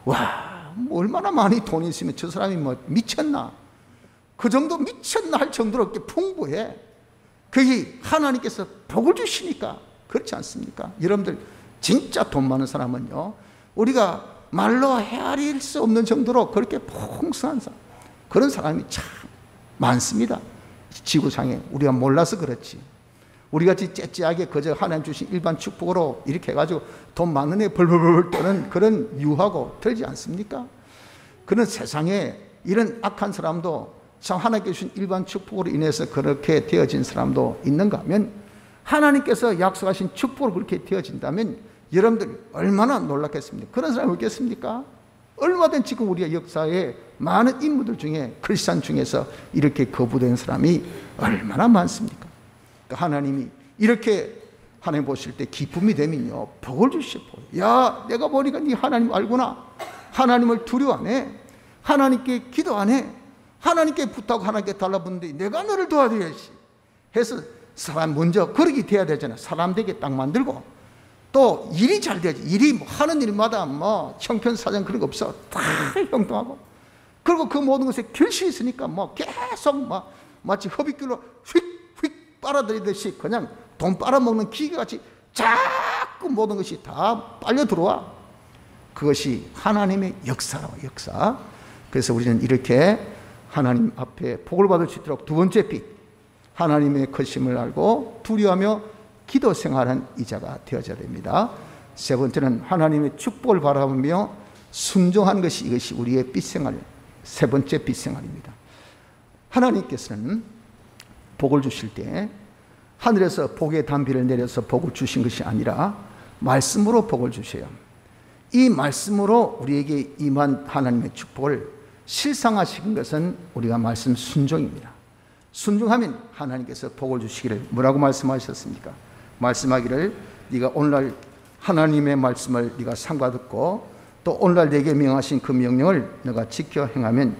와, 얼마나 많이 돈이 있으면 저 사람이 미쳤나? 그 정도 미쳤나 할 정도로 이렇게 풍부해. 그게 하나님께서 복을 주시니까 그렇지 않습니까? 여러분들 진짜 돈 많은 사람은요, 우리가 말로 헤아릴 수 없는 정도로 그렇게 풍성한 사람, 그런 사람이 참 많습니다. 지구상에 우리가 몰라서 그렇지. 우리같이 째째하게 그저 하나님 주신 일반 축복으로 이렇게 해가지고 돈 많은 애 벌벌벌 떠는 그런 유하고 들지 않습니까? 그런 세상에 이런 악한 사람도 참 하나님께 주신 일반 축복으로 인해서 그렇게 되어진 사람도 있는가 하면, 하나님께서 약속하신 축복으로 그렇게 되어진다면 여러분들 얼마나 놀랐겠습니까? 그런 사람이 없겠습니까? 얼마든 지금 우리가 역사에 많은 인물들 중에 크리스찬 중에서 이렇게 거부된 사람이 얼마나 많습니까? 그러니까 하나님이 이렇게 하나님 보실 때 기쁨이 되면요, 복을 주시오. 야, 내가 보니까 네 하나님 알구나. 하나님을 두려워하네. 하나님께 기도하네. 하나님께 부탁하고 하나님께 달라붙는데 내가 너를 도와줘야지 해서 사람 먼저 그렇게 돼야 되잖아. 사람 되게 딱 만들고 또 일이 잘 돼야지. 일이 하는 일마다 형편사정 그런 거 없어. 다 형통하고. 그리고 그 모든 것에 결실이 있으니까 계속 마치 허비길로 휙휙 빨아들이듯이 그냥 돈 빨아먹는 기계같이 자꾸 모든 것이 다 빨려 들어와. 그것이 하나님의 역사라고, 역사. 그래서 우리는 이렇게 하나님 앞에 복을 받을 수 있도록 두 번째 빛, 하나님의 크심을 알고 두려워하며 기도 생활한 이자가 되어져야 됩니다. 세 번째는 하나님의 축복을 바라보며 순종하는 것이 이것이 우리의 빛생활, 세 번째 빛생활입니다. 하나님께서는 복을 주실 때 하늘에서 복의 단비를 내려서 복을 주신 것이 아니라 말씀으로 복을 주셔요. 이 말씀으로 우리에게 임한 하나님의 축복을 실상화시킨 것은 우리가 말씀 순종입니다. 순종하면 하나님께서 복을 주시기를 뭐라고 말씀하셨습니까? 말씀하기를 네가 오늘날 하나님의 말씀을 네가 삼가 듣고 또 오늘날 내게 명하신 그 명령을 너가 지켜 행하면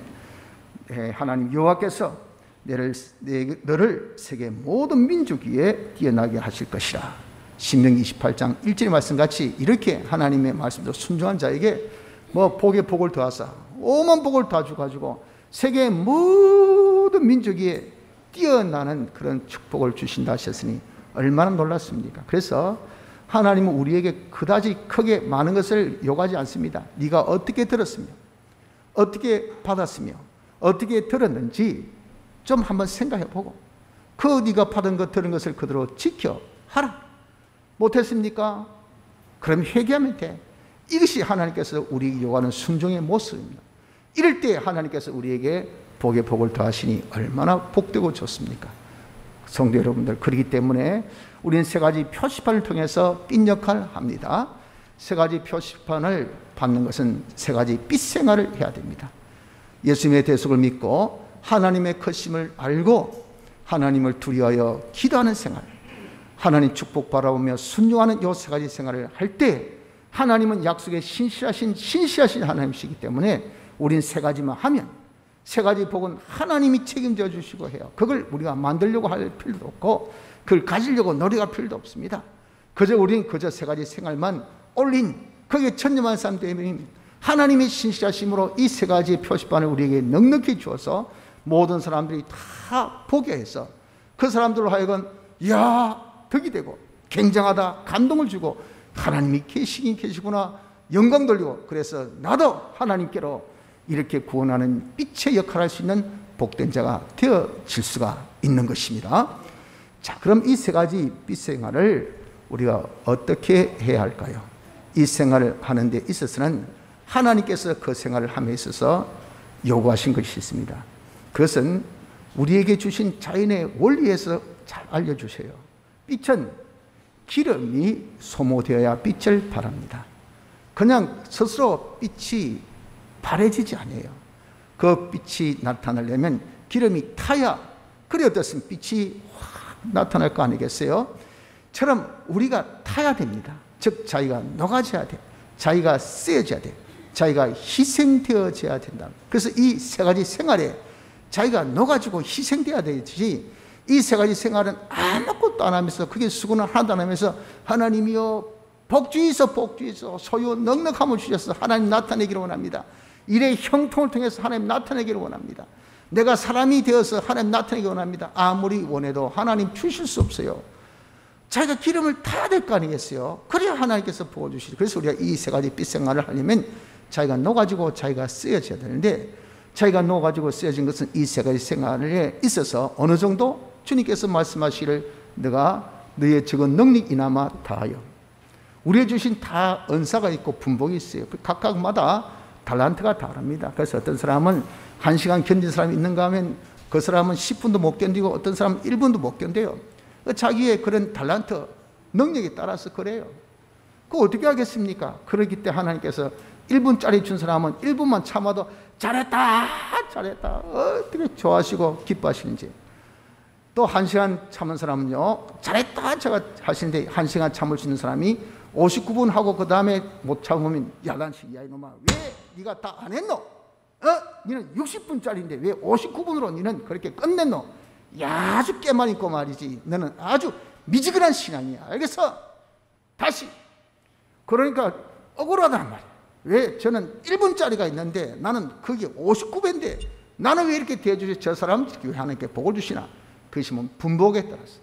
하나님 여호와께서 너를 세계 모든 민족 위에 뛰어나게 하실 것이라. 신명기 28장 1절의 말씀같이 이렇게 하나님의 말씀대로 순종한 자에게 뭐 복에 복을 더하사 오만 복을 다 주가지고 세계 모든 민족 위에 뛰어나는 그런 축복을 주신다 하셨으니 얼마나 놀랐습니까? 그래서 하나님은 우리에게 그다지 크게 많은 것을 요구하지 않습니다. 네가 어떻게 들었으며 어떻게 받았으며 어떻게 들었는지 좀 한번 생각해보고 그 네가 받은 것 들은 것을 그대로 지켜 하라. 못했습니까? 그럼 회개하면 돼. 이것이 하나님께서 우리에게 요구하는 순종의 모습입니다. 이럴 때 하나님께서 우리에게 복에 복을 더하시니 얼마나 복되고 좋습니까? 성도 여러분들, 그렇기 때문에 우리는 세 가지 표시판을 통해서 빛 역할을 합니다. 세 가지 표시판을 받는 것은 세 가지 빛 생활을 해야 됩니다. 예수님의 대속을 믿고 하나님의 크심을 알고 하나님을 두려워하여 기도하는 생활, 하나님 축복 바라보며 순종하는 이 세 가지 생활을 할 때 하나님은 약속에 신실하신 하나님이시기 때문에 우린 세 가지만 하면 세 가지 복은 하나님이 책임져 주시고 해요. 그걸 우리가 만들려고 할 필요도 없고 그걸 가지려고 노력할 필요도 없습니다. 우린 그저 세 가지 생활만 올린 거기에 천년만년 삶 때문에 하나님의 신실하심으로 이 세 가지 표시판을 우리에게 넉넉히 주어서 모든 사람들이 다 보게 해서 그 사람들로 하여금 이야 덕이 되고 굉장하다 감동을 주고 하나님이 계시긴 계시구나 영광 돌리고 그래서 나도 하나님께로 이렇게 구원하는 빛의 역할을 할 수 있는 복된 자가 되어질 수가 있는 것입니다. 자, 그럼 이 세 가지 빛 생활을 우리가 어떻게 해야 할까요? 이 생활을 하는 데 있어서는 하나님께서 그 생활을 함에 있어서 요구하신 것이 있습니다. 그것은 우리에게 주신 자연의 원리에서 잘 알려주세요. 빛은 기름이 소모되어야 빛을 발합니다. 그냥 스스로 빛이 바래지지 않아요. 그 빛이 나타나려면 기름이 타야 그래 어떻습니까? 빛이 확 나타날 거 아니겠어요? 처럼 우리가 타야 됩니다. 즉 자기가 녹아져야 돼. 자기가 쓰여져야 돼. 자기가 희생되어져야 된다. 그래서 이 세 가지 생활에 자기가 녹아지고 희생되어야 되지 이 세 가지 생활은 아무것도 안 하면서 그게 수고는 하나도 안 하면서 하나님이여 복주이소 복주이소 소유 넉넉함을 주셔서 하나님 나타내기를 원합니다. 일의 형통을 통해서 하나님 나타내기를 원합니다. 내가 사람이 되어서 하나님 나타내기를 원합니다. 아무리 원해도 하나님 주실 수 없어요. 자기가 기름을 타야 될 거 아니겠어요? 그래야 하나님께서 부어주시죠. 그래서 우리가 이 세 가지 빛 생활을 하려면 자기가 녹아지고 자기가 쓰여져야 되는데 자기가 녹아지고 쓰여진 것은 이 세 가지 생활에 있어서 어느 정도 주님께서 말씀하시기를 너가 너의 적은 능력 이나마 다하여 우리의 주신 다 은사가 있고 분복이 있어요. 각각마다 달란트가 다릅니다. 그래서 어떤 사람은 1시간 견딘 사람이 있는가 하면 그 사람은 10분도 못 견디고 어떤 사람은 1분도 못 견뎌요. 자기의 그런 달란트 능력에 따라서 그래요. 그거 어떻게 하겠습니까? 그러기 때문에 하나님께서 1분짜리 준 사람은 1분만 참아도 잘했다 잘했다 어떻게 좋아하시고 기뻐하시는지 또 1시간 참은 사람은요 잘했다 제가 하시는데 1시간 참을 수 있는 사람이 59분 하고 그 다음에 못 참으면 야단식 야 이놈아 왜 네가 다 안 했노? 너는 60분짜리인데 왜 59분으로 너는 그렇게 끝냈노? 야, 아주 깨만 있고 말이지 너는 아주 미지근한 신앙이야. 알겠어? 다시 그러니까 억울하단 말이야. 왜 저는 1분짜리가 있는데 나는 그게 59배인데 나는 왜 이렇게 대해주지 저 사람은 왜 하나님께 복을 주시나? 그것이 뭐 분복에 따라서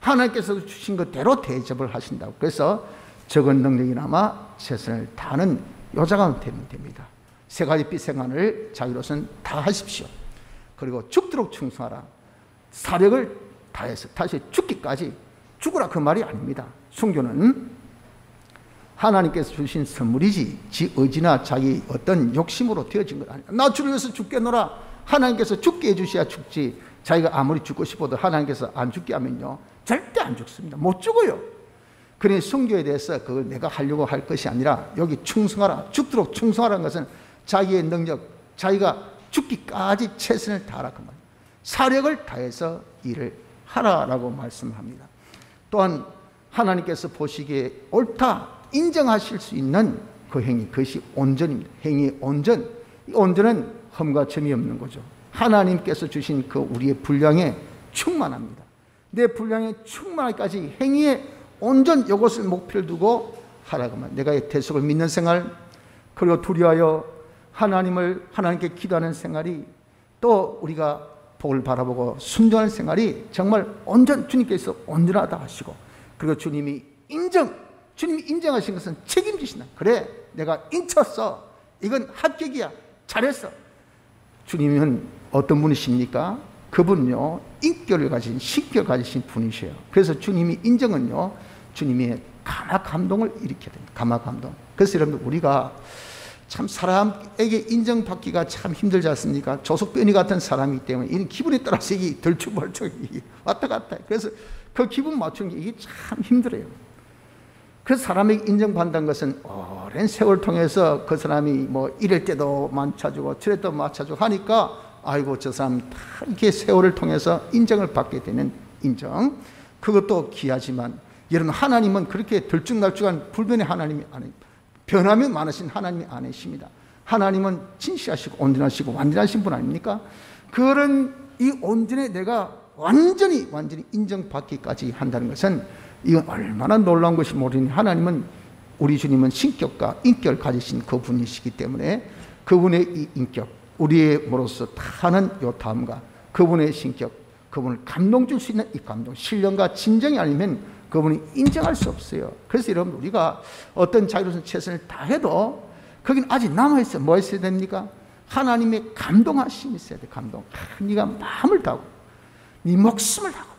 하나님께서 주신 것대로 대접을 하신다고. 그래서 적은 능력이나마 최선을 다하는 여자가 되면 됩니다. 세 가지 빛 생활을 자기로서는 다 하십시오. 그리고 죽도록 충성하라. 사력을 다해서 다시 죽기까지 죽으라 그 말이 아닙니다. 순교는 하나님께서 주신 선물이지 지 의지나 자기 어떤 욕심으로 되어진 것 아니에요. 나 주를 위해서 죽겠노라. 하나님께서 죽게 해주셔야 죽지, 자기가 아무리 죽고 싶어도 하나님께서 안 죽게 하면요 절대 안 죽습니다. 못 죽어요. 그러니 순교에 대해서 그걸 내가 하려고 할 것이 아니라 여기 충성하라, 죽도록 충성하라는 것은 자기의 능력, 자기가 죽기까지 최선을 다하라 그 말이에요. 사력을 다해서 일을 하라라고 말씀합니다. 또한 하나님께서 보시기에 옳다 인정하실 수 있는 그 행위, 그것이 온전입니다. 행위의 온전, 이 온전은 흠과 점이 없는 거죠. 하나님께서 주신 그 우리의 분량에 충만합니다. 내 분량에 충만하기까지 행위의 온전, 이것을 목표를 두고 하라고 말. 내가 대속을 믿는 생활, 그리고 두려워하여 하나님께 기도하는 생활이, 또 우리가 복을 바라보고 순종하는 생활이 정말 온전, 주님께서 온전하다 하시고, 그리고 주님이 인정하신 것은 책임지신다. 그래, 내가 인쳤어. 이건 합격이야. 잘했어. 주님은 어떤 분이십니까? 그분은요, 인격을 가진, 신격을 가지신 분이셔요. 그래서 주님이 인정은요, 주님의 감화 감동을 일으켜야 됩니다. 감화 감동. 그래서 여러분들, 우리가 참 사람에게 인정받기가 참 힘들지 않습니까? 조석변이 같은 사람이기 때문에 이런 기분에 따라서 이게 덜쭉벌쭉 왔다 갔다 해요. 그래서 그 기분 맞추는 게 이게 참 힘들어요. 그래서 사람에게 인정받는 것은 오랜 세월 통해서 그 사람이 뭐 이럴 때도 맞춰주고 저럴 때도 맞춰주고 하니까, 아이고 저 사람 다 이렇게 세월을 통해서 인정을 받게 되는 인정, 그것도 귀하지만, 여러분 하나님은 그렇게 들쭉날쭉한 불변의 하나님이 아닙니다. 변함이 많으신 하나님이 아니십니다. 하나님은 진실하시고 온전하시고 완전하신 분 아닙니까? 그런 이 온전에 내가 완전히 인정받기까지 한다는 것은 이건 얼마나 놀라운 것이 모르니, 하나님은, 우리 주님은 신격과 인격을 가지신 그 분이시기 때문에 그분의 이 인격, 우리로서 다하는 요 다음과 그분의 신격, 그분을 감동 줄 수 있는 이 감동, 신령과 진정이 아니면 그분이 인정할 수 없어요. 그래서 여러분, 우리가 어떤 자기로서 최선을 다해도 거기는 아직 남아있어요. 뭐 있어야 됩니까? 하나님의 감동하심이 있어야 돼. 감동. 네가 마음을 다하고 네 목숨을 다하고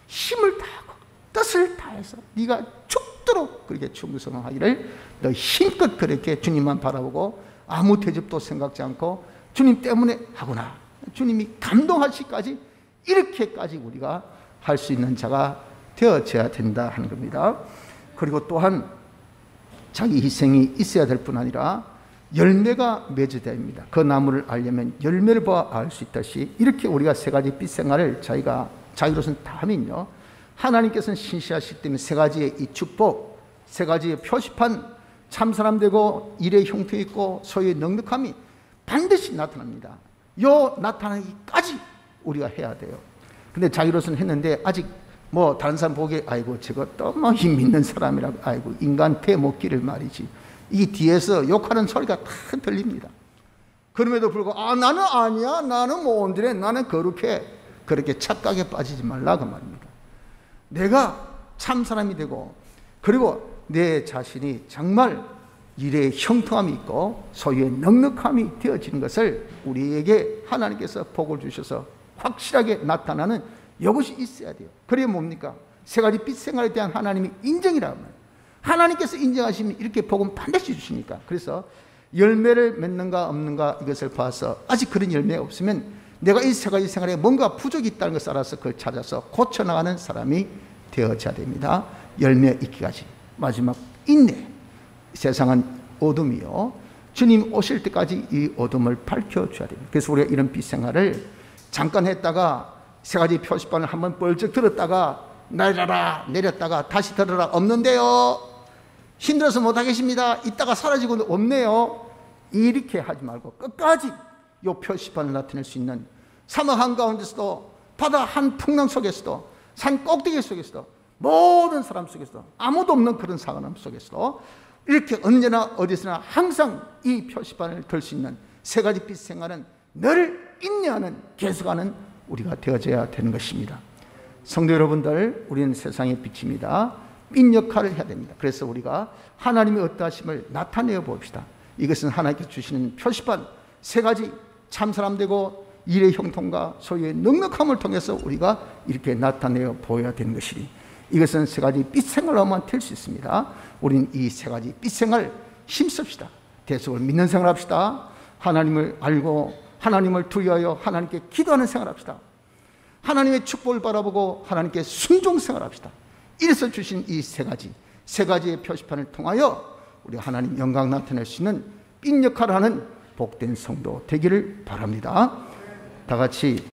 힘을 다하고 뜻을 다해서 네가 죽도록 그렇게 충성하기를 너 힘껏 그렇게 주님만 바라보고 아무 대접도 생각지 않고 주님 때문에 하구나, 주님이 감동하시기까지, 이렇게까지 우리가 할 수 있는 자가 되어져야 된다 하는 겁니다. 그리고 또한 자기 희생이 있어야 될 뿐 아니라 열매가 맺어야 됩니다. 그 나무를 알려면 열매를 보아 알 수 있듯이, 이렇게 우리가 세 가지 빛 생활을 자기로서는 다 하면요, 하나님께서는 신실하시기 때문에 세 가지의 이 축복, 세 가지의 표시판, 참사람 되고 일의 형태 있고 소유의 넉넉함이 반드시 나타납니다. 요 나타나기까지 우리가 해야 돼요. 근데 자기로서는 했는데 아직 뭐 다른 사람 보기에 아이고 저거 또 뭐 힘 있는 사람이라고, 아이고 인간 대목기를 말이지, 이 뒤에서 욕하는 소리가 다 들립니다. 그럼에도 불구하고 나는 아니야, 나는 뭐 온전해, 나는 거룩해, 그렇게 착각에 빠지지 말라 그 말입니다. 내가 참 사람이 되고, 그리고 내 자신이 정말 일의 형통함이 있고 소유의 넉넉함이 되어지는 것을 우리에게 하나님께서 복을 주셔서 확실하게 나타나는 이것이 있어야 돼요. 그게 뭡니까? 세 가지 빛 생활에 대한 하나님의 인정이라고 말이에요. 하나님께서 인정하시면 이렇게 복은 반드시 주시니까. 그래서 열매를 맺는가 없는가 이것을 봐서 아직 그런 열매가 없으면 내가 이 세 가지 생활에 뭔가 부족이 있다는 것을 알아서 그걸 찾아서 고쳐나가는 사람이 되어져야 됩니다. 열매 있기까지. 마지막 인내. 세상은 어둠이요, 주님 오실 때까지 이 어둠을 밝혀줘야 됩니다. 그래서 우리가 이런 빛 생활을 잠깐 했다가 세 가지 표시판을 한번 뻘쩍 들었다가 내렸다가 다시 들어라, 없는데요, 힘들어서 못하겠습니다, 이따가 사라지고 없네요, 이렇게 하지 말고 끝까지 이 표시판을 나타낼 수 있는, 사막 한가운데서도 바다 한 풍랑 속에서도 산 꼭대기 속에서도 모든 사람 속에서도 아무도 없는 그런 사람 속에서도 이렇게 언제나 어디서나 항상 이 표시판을 들 수 있는 세 가지 빛 생활은 늘 인내하는, 계속하는 우리가 되어져야 되는 것입니다. 성도 여러분들, 우리는 세상의 빛입니다. 빛 역할을 해야 됩니다. 그래서 우리가 하나님의 어떠하심을 나타내어 봅시다. 이것은 하나님께 주시는 표시판 세 가지, 참사람 되고 일의 형통과 소유의 넉넉함을 통해서 우리가 이렇게 나타내어 보여야 되는 것이니, 이것은 세 가지 빛생활로만 될 수 있습니다. 우리는 이 세 가지 빛생활 힘씁시다. 대속을 믿는 생활합시다. 하나님을 알고 하나님을 두려워하여 하나님께 기도하는 생활합시다. 하나님의 축복을 바라보고 하나님께 순종 생활합시다. 이래서 주신 이 세 가지의 표시판을 통하여 우리 하나님 영광 나타낼 수 있는 빛 역할을 하는 복된 성도 되기를 바랍니다. 다 같이